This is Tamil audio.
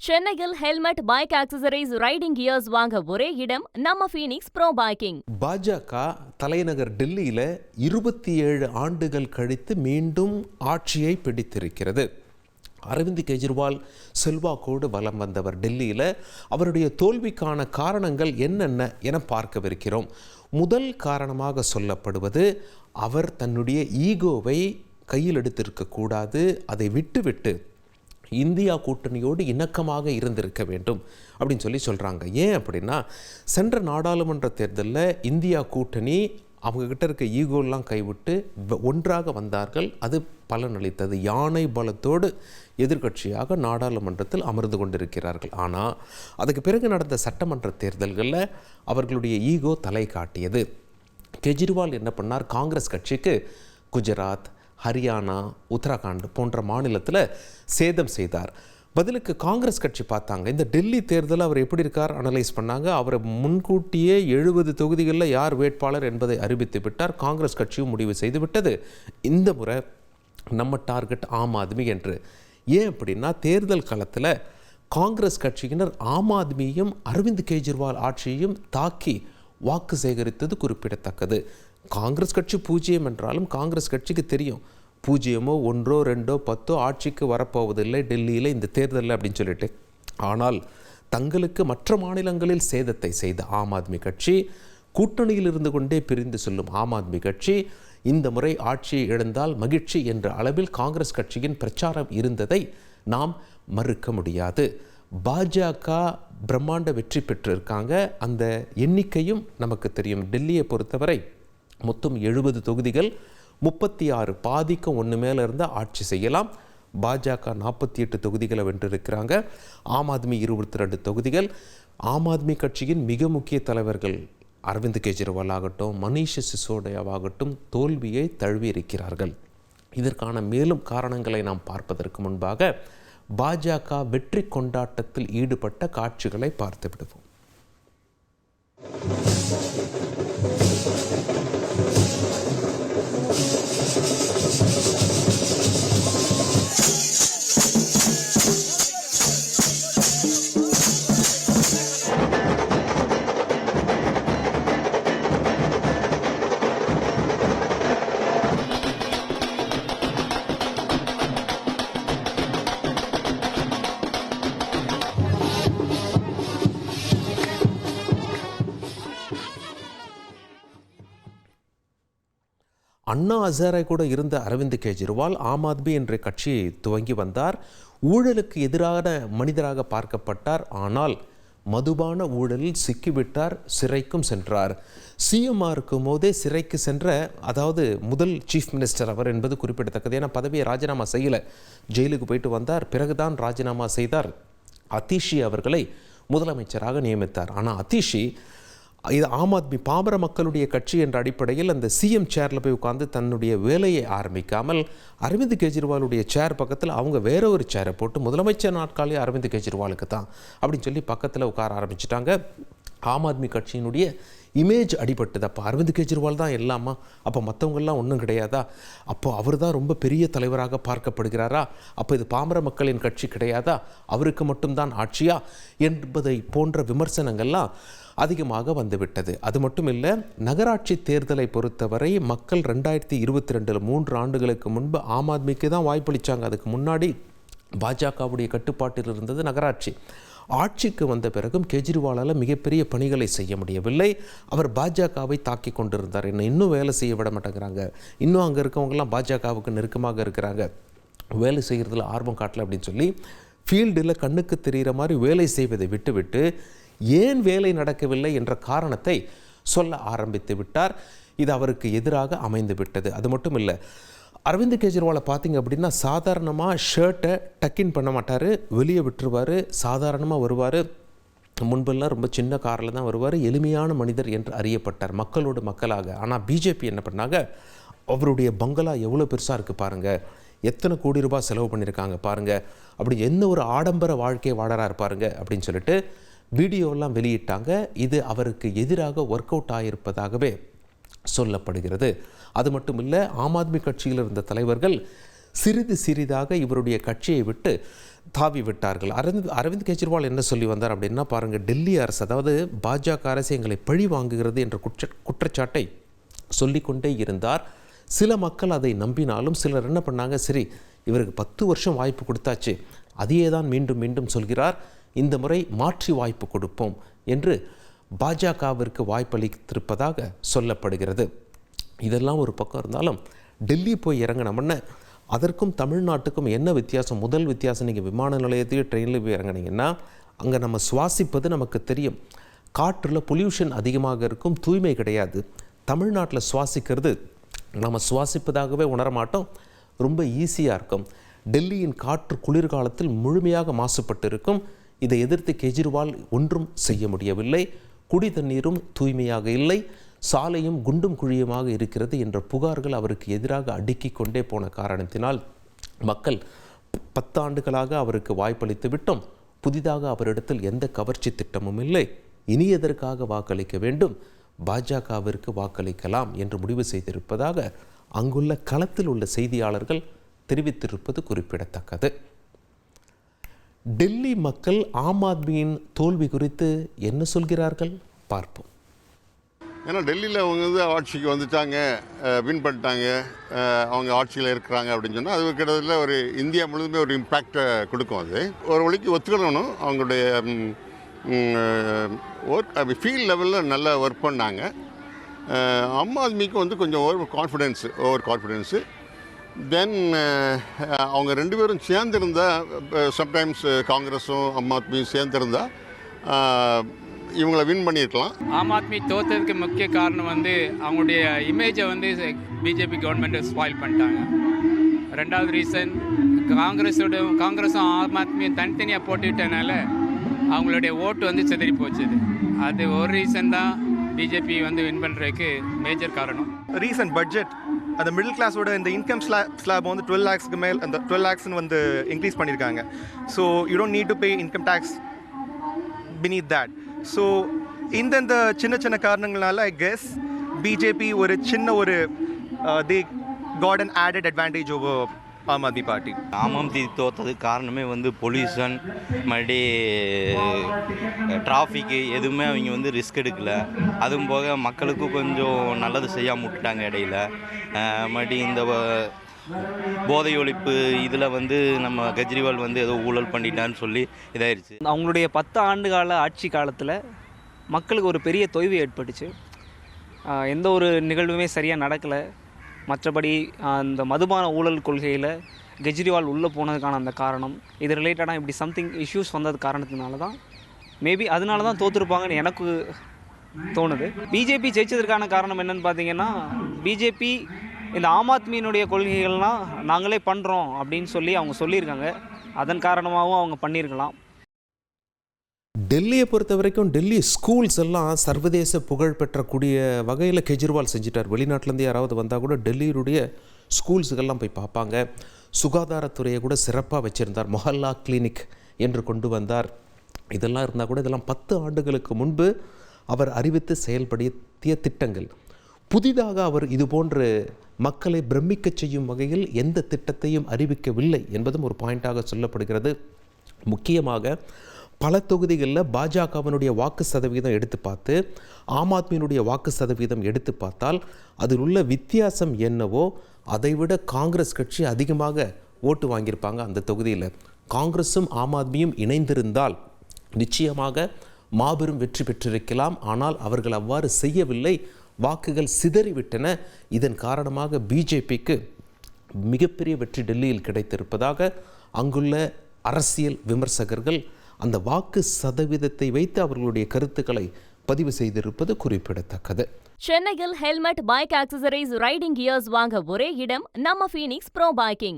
சென்னையில் helmet, bike accessories, riding gears வாங்க ஒரே இடம் நம்ம ஃபீனிக்ஸ் ப்ரோ பைக்கிங். பாஜக தலைநகர் டெல்லியில 27 ஆண்டுகள் கழித்து மீண்டும் ஆட்சியை பிடித்திருக்கிறது. அரவிந்த் கெஜ்ரிவால் செல்வாக்கோடு வலம் வந்தவர் டெல்லியில். அவருடைய தோல்விக்கான காரணங்கள் என்னென்ன என பார்க்கவிருக்கிறோம். முதல் காரணமாக சொல்லப்படுவது, அவர் தன்னுடைய ஈகோவை கையில் எடுத்திருக்கக்கூடாது, அதை விட்டுவிட்டு இந்தியா கூட்டணியோடு இணக்கமாக இருந்திருக்க வேண்டும் அப்படின்னு சொல்கிறாங்க. ஏன் அப்படின்னா, சென்ற நாடாளுமன்ற தேர்தலில் இந்தியா கூட்டணி அவங்கக்கிட்ட இருக்க ஈகோலாம் கைவிட்டு ஒன்றாக வந்தார்கள். அது பலனளித்தது. யானை பலத்தோடு எதிர்க்கட்சியாக நாடாளுமன்றத்தில் அமர்ந்து கொண்டிருக்கிறார்கள். ஆனால் அதுக்கு பிறகு நடந்த சட்டமன்ற தேர்தல்களில் அவர்களுடைய ஈகோ தலை காட்டியது. கெஜ்ரிவால் என்ன பண்ணார், காங்கிரஸ் கட்சிக்கு குஜராத், ஹரியானா, உத்தரகாண்ட் போன்ற மாநிலத்தில் சேதம் செய்தார். பதிலுக்கு காங்கிரஸ் கட்சி பார்த்தாங்க, இந்த டெல்லி தேர்தலில் அவர் எப்படி இருக்கார் அனலைஸ் பண்ணாங்க. அவரை முன்கூட்டியே 70 தொகுதிகளில் யார் வேட்பாளர் என்பதை அறிவித்து விட்டார். காங்கிரஸ் கட்சியும் முடிவு செய்து விட்டது, இந்த முறை நம்ம டார்கெட் ஆம் ஆத்மி என்று. ஏன் அப்படின்னா, தேர்தல் களத்தில் காங்கிரஸ் கட்சியினர் ஆம் ஆத்மியையும் அரவிந்த் கெஜ்ரிவால் ஆட்சியையும் தாக்கி வாக்கு சேகரித்தது குறிப்பிடத்தக்கது. காங்கிரஸ் கட்சி 0 என்றாலும் காங்கிரஸ் கட்சிக்கு தெரியும், 0, 1, 2, 10 ஆட்சிக்கு வரப்போவதில்லை டெல்லியில் இந்த தேர்தலில் அப்படின்னு சொல்லிட்டு. ஆனால் தங்களுக்கு மற்ற மாநிலங்களில் சேதத்தை செய்த ஆம் ஆத்மி கட்சி, கூட்டணியில் இருந்து கொண்டே பிரிந்து செல்லும் ஆம் ஆத்மி கட்சி, இந்த முறை ஆட்சியை இழந்தால் மகிழ்ச்சி என்ற அளவில் காங்கிரஸ் கட்சியின் பிரச்சாரம் இருந்ததை நாம் மறுக்க முடியாது. பாஜக பிரம்மாண்ட வெற்றி பெற்றிருக்காங்க. அந்த எண்ணிக்கையும் நமக்கு தெரியும். டெல்லியை பொறுத்தவரை மொத்தம் 70 தொகுதிகள், 36 பாதிக்கும் ஒன்று மேலே இருந்தால் ஆட்சி செய்யலாம். பாஜக 48 தொகுதிகளை வென்றிருக்கிறாங்க. ஆம் ஆத்மி 22 தொகுதிகள். ஆம் ஆத்மி கட்சியின் மிக முக்கிய தலைவர்கள் அரவிந்த் கெஜ்ரிவால் ஆகட்டும், மனீஷ் சிசோடியாவாகட்டும் தோல்வியை தழுவி இருக்கிறார்கள். இதற்கான மேலும் காரணங்களை நாம் பார்ப்பதற்கு முன்பாக பாஜக வெற்றி கொண்டாட்டத்தில் ஈடுபட்ட காட்சிகளை பார்த்து விடுவோம். அண்ணா ஹசாரே கூட இருந்த அரவிந்த் கெஜ்ரிவால் ஆம் ஆத்மி என்ற கட்சியை துவங்கி வந்தார். ஊழலுக்கு எதிரான மனிதராக பார்க்கப்பட்டார். ஆனால் மதுபான ஊழலில் சிக்கிவிட்டார், சிறைக்கும் சென்றார். சிஎம்ஆ இருக்கும் போதே சிறைக்கு சென்ற, அதாவது முதல் சீஃப் மினிஸ்டர் அவர் என்பது குறிப்பிடத்தக்கது. ஏன்னா பதவியை ராஜினாமா செய்யலை, ஜெயிலுக்கு போயிட்டு வந்தார். பிறகுதான் ராஜினாமா செய்தார். அதிஷி அவர்களை முதலமைச்சராக நியமித்தார். ஆனால் அதிஷி இது ஆம் ஆத்மி பாமர மக்களுடைய கட்சி என்ற அடிப்படையில் அந்த சிஎம் சேரில் போய் உட்கார்ந்து தன்னுடைய வேலையை ஆரம்பிக்காமல் அரவிந்த் கெஜ்ரிவாலுடைய சேர் பக்கத்தில் அவங்க வேற ஒரு சேரை போட்டு முதலமைச்சர் நாட்காலே அரவிந்த் கெஜ்ரிவாலுக்கு தான் அப்படின்னு சொல்லி பக்கத்தில் உட்கார ஆரம்பிச்சிட்டாங்க. ஆம் ஆத்மி கட்சியினுடைய இமேஜ் அடிபட்டது. அப்போ அரவிந்த் கெஜ்ரிவால் தான் எல்லாமா, அப்போ மற்றவங்கெல்லாம் ஒன்றும் கிடையாதா, அப்போ அவர் தான் ரொம்ப பெரிய தலைவராக பார்க்கப்படுகிறாரா, அப்போ இது பாமர மக்களின் கட்சி கிடையாதா, அவருக்கு மட்டும்தான் ஆட்சியா என்பதை போன்ற விமர்சனங்கள்லாம் அதிகமாக வந்துவிட்டது. அது மட்டும் இல்லை, நகராட்சி தேர்தலை பொறுத்தவரை மக்கள் 2022 3 ஆண்டுகளுக்கு முன்பு ஆம் ஆத்மிக்கு தான் வாய்ப்பளித்தாங்க. அதுக்கு முன்னாடி பாஜகவுடைய கட்டுப்பாட்டில் இருந்தது நகராட்சி. ஆட்சிக்கு வந்த பிறகும் கெஜ்ரிவாலால் மிகப்பெரிய பணிகளை செய்ய முடியவில்லை. அவர் பாஜகவை தாக்கி கொண்டிருந்தார். இன்னும் வேலை செய்ய விட மாட்டேங்கிறாங்க, இன்னும் அங்கே இருக்கவங்கெல்லாம் பாஜகவுக்கு நெருக்கமாக இருக்கிறாங்க, வேலை செய்கிறதுல ஆர்வம் காட்டலை அப்படின்னு சொல்லி ஃபீல்டில் கண்ணுக்கு தெரிகிற மாதிரி வேலை செய்வதை விட்டுவிட்டு ஏன் வேலை நடக்கவில்லை என்ற காரணத்தை சொல்ல ஆரம்பித்து விட்டார். இது அவருக்கு எதிராக அமைந்து விட்டது. அது மட்டும் இல்லை, அரவிந்த் கெஜ்ரிவாலை பார்த்தீங்க அப்படின்னா சாதாரணமாக ஷர்ட்டை டக்கின் பண்ண மாட்டார், வெளியே விட்டுருவார், சாதாரணமாக வருவார். முன்பெல்லாம் ரொம்ப சின்ன காரில் தான் வருவார். எளிமையான மனிதர் என்று அறியப்பட்டார் மக்களோடு மக்களாக. ஆனால் பிஜேபி என்ன பண்ணாங்க, அவருடைய பங்களா எவ்வளோ பெருசாக இருக்குது பாருங்கள், எத்தனை கோடி ரூபாய் செலவு பண்ணியிருக்காங்க பாருங்கள், அப்படி என்ன ஒரு ஆடம்பர வாழ்க்கையை வாழறாரு பாருங்க அப்படின்னு சொல்லிட்டு வீடியோலாம் வெளியிட்டாங்க. இது அவருக்கு எதிராக ஒர்க் அவுட் ஆகியிருப்பதாகவே சொல்லப்படுகிறது. அது மட்டும் இல்லை, ஆம் ஆத்மி கட்சியில் இருந்த தலைவர்கள் சிறிது சிறிதாக இவருடைய கட்சியை விட்டு தாவி விட்டார்கள். அரவிந்த் கெஜ்ரிவால் என்ன சொல்லி வந்தார் அப்படின்னா, பாருங்கள், டெல்லி அரசு, அதாவது பாஜக அரசு எங்களை பழி வாங்குகிறது என்ற குற்றச்சாட்டை சொல்லிக்கொண்டே இருந்தார். சில மக்கள் அதை நம்பினாலும் சிலர் என்ன பண்ணாங்க, சரி இவருக்கு 10 வருஷம் வாய்ப்பு கொடுத்தாச்சு, அதையே தான் மீண்டும் மீண்டும் சொல்கிறார், இந்த முறை மாற்றி வாய்ப்பு கொடுப்போம் என்று பாஜகவிற்கு வாய்ப்பளித்திருப்பதாக சொல்லப்படுகிறது. இதெல்லாம் ஒரு பக்கம் இருந்தாலும் டெல்லி போய் இறங்கினோம்னா அதற்கும் தமிழ்நாட்டுக்கும் என்ன வித்தியாசம்? முதல் வித்தியாசம், நீங்கள் விமான நிலையத்தையும் ட்ரெயினில் போய் இறங்கினீங்கன்னா அங்கே நம்ம சுவாசிப்பது நமக்கு தெரியும். காற்றில் பொல்யூஷன் அதிகமாக இருக்கும், தூய்மை கிடையாது. தமிழ்நாட்டில் சுவாசிக்கிறது நம்ம சுவாசிப்பதாகவே உணரமாட்டோம், ரொம்ப ஈஸியாக இருக்கும். டெல்லியின் காற்று குளிர்காலத்தில் முழுமையாக மாசுபட்டு இருக்கும். இதை எதிர்த்து கெஜ்ரிவால் ஒன்றும் செய்ய முடியவில்லை. குடி தண்ணீரும் தூய்மையாக இல்லை, சாலையும் குண்டும் குழியுமாக இருக்கிறது என்ற புகார்கள் அவருக்கு எதிராக அடுக்கிக் கொண்டே போன காரணத்தினால் மக்கள் 10 ஆண்டுகளாக அவருக்கு வாய்ப்பளித்து விட்டோம், புதிதாக அவரிடத்தில் எந்த கவர்ச்சி திட்டமும் இல்லை, இனி எதற்காக வாக்களிக்க வேண்டும், பாஜகவிற்கு வாக்களிக்கலாம் என்று முடிவு செய்திருப்பதாக அங்குள்ள களத்தில் உள்ள செய்தியாளர்கள் தெரிவித்திருப்பது குறிப்பிடத்தக்கது. டெல்லி மக்கள் ஆம் ஆத்மியின் தோல்வி குறித்து என்ன சொல்கிறார்கள் பார்ப்போம். ஏன்னா டெல்லியில் அவங்க ஆட்சிக்கு வந்துட்டாங்க, வின் பண்ணிட்டாங்க, அவங்க ஆட்சியில் இருக்கிறாங்க அப்படின்னு சொன்னால் அது கிட்டத்தட்ட ஒரு இந்தியா முழுதுமே ஒரு இம்பேக்டை கொடுக்கும். அது ஒரு வழிக்கு ஒத்துக்கணும். அவங்களுடைய ஒர்க் ஃபீல்ட் லெவலில் நல்லா ஒர்க் பண்ணாங்க. ஆம் ஆத்மிக்கு கொஞ்சம் ஓவர் கான்ஃபிடென்ஸு. தென் அவங்க 2 பேரும் சேர்ந்துருந்தால், சம்டைம்ஸ் காங்கிரஸும் ஆம் ஆத்மியும் சேர்ந்துருந்தால் இவங்களை வின் பண்ணியிருக்கலாம். ஆம் ஆத்மி தோற்றதுக்கு முக்கிய காரணம் அவங்களுடைய இமேஜை பிஜேபி கவர்மெண்ட்டை ஸ்பாயில் பண்ணிட்டாங்க. 2வது ரீசன், காங்கிரஸும் ஆம் ஆத்மியும் தனித்தனியாக போட்டுவிட்டனால அவங்களுடைய ஓட்டு சிதறி போச்சுது. அது ஒரு ரீசன் தான் பிஜேபி வின் பண்ணுறதுக்கு மேஜர் காரணம். ரீசன்ட் பட்ஜெட் அந்த மிடில் கிளாஸோட இந்த இன்கம் ஸ்லாப் 12 lakhsக்கு மேல் அந்த 12 lakhsன்னு இன்க்ரீஸ் பண்ணியிருக்காங்க. So you don't need to pay income tax beneath that. So இந்த சின்ன காரணங்களால ஐ கெஸ் பிஜேபி ஒரு they got an added advantage over Aam Aadmi party. Aam Aadmi தோற்றதுக்கு காரணமே பொல்யூஷன், மறுபடி டிராஃபிக்கு, எதுவுமே அவங்க ரிஸ்க் எடுக்கலை. அதுவும் போக மக்களுக்கும் கொஞ்சம் நல்லது செய்யாமல் விட்டுட்டாங்க இடையில. மறுபடி இந்த போதை ஒழிப்பு இதில் நம்ம கெஜ்ரிவால் ஏதோ ஊழல் பண்ணிட்டான்னு சொல்லி இதாயிருச்சு. அவங்களுடைய 10 ஆண்டுகால ஆட்சி காலத்தில் மக்களுக்கு ஒரு பெரிய தொய்வு ஏற்பட்டுச்சு. எந்த ஒரு நிகழ்வுமே சரியாக நடக்கலை. மற்றபடி அந்த மதுபான ஊழல் கொள்கையில் கெஜ்ரிவால் உள்ளே போனதுக்கான அந்த காரணம், இது ரிலேட்டடாக இப்படி சம்திங் இஷ்யூஸ் வந்தது காரணத்தினால தான் மேபி அதனால தான் தோற்றுருப்பாங்கன்னு எனக்கு தோணுது. பிஜேபி ஜெயிச்சதற்கான காரணம் என்னென்னு பார்த்தீங்கன்னா, பிஜேபி இந்த ஆம் ஆத்மியினுடைய கொள்கைகள்லாம் நாங்களே பண்ணுறோம் அப்படின்னு சொல்லி அவங்க சொல்லியிருக்காங்க. அதன் காரணமாகவும் அவங்க பண்ணியிருக்கலாம். டெல்லியை பொறுத்த வரைக்கும் டெல்லி ஸ்கூல்ஸ் எல்லாம் சர்வதேச புகழ் பெற்றக்கூடிய வகையில் கெஜ்ரிவால் செஞ்சிட்டார். வெளிநாட்டிலேருந்து யாராவது வந்தால் கூட டெல்லியுடைய ஸ்கூல்ஸுக்கெல்லாம் போய் பார்ப்பாங்க. சுகாதாரத்துறையை கூட சிறப்பாக வச்சுருந்தார். மொஹல்லா கிளினிக் என்று கொண்டு வந்தார். இதெல்லாம் இருந்தால் கூட இதெல்லாம் 10 ஆண்டுகளுக்கு முன்பு அவர் அறிவித்து செயல்படுத்திய திட்டங்கள். புதிதாக அவர் இதுபோன்று மக்களை பிரமிக்க செய்யும் வகையில் எந்த திட்டத்தையும் அறிவிக்கவில்லை என்பதும் ஒரு பாயிண்டாக சொல்லப்படுகிறது. முக்கியமாக பல தொகுதிகளில் பாஜகவினுடைய வாக்கு சதவீதம் எடுத்து பார்த்து ஆம் ஆத்மியினுடைய வாக்கு சதவீதம் எடுத்து பார்த்தால் அதில் உள்ள வித்தியாசம் என்னவோ அதைவிட காங்கிரஸ் கட்சி அதிகமாக ஓட்டு வாங்கியிருப்பாங்க அந்த தொகுதியில். காங்கிரஸும் ஆம் ஆத்மியும் இணைந்திருந்தால் நிச்சயமாக மாபெரும் வெற்றி பெற்றிருக்கலாம். ஆனால் அவர்கள் அவ்வாறு செய்யவில்லை. வாக்குகள் சிதறிவிட்டன. இதன் காரணமாக பிஜேபிக்கு மிகப்பெரிய வெற்றி டெல்லியில் கிடைத்திருப்பதாக அங்குள்ள அரசியல் விமர்சகர்கள் அந்த வாக்கு சதவீதத்தை வைத்து அவர்களுடைய கருத்துக்களை பதிவு செய்திருப்பது குறிப்பிடத்தக்கது. சென்னையில் helmet, bike accessories, riding gears வாங்க ஒரே இடம் நம்ம ஃபீனிக்ஸ் ப்ரோ பைக்கிங்.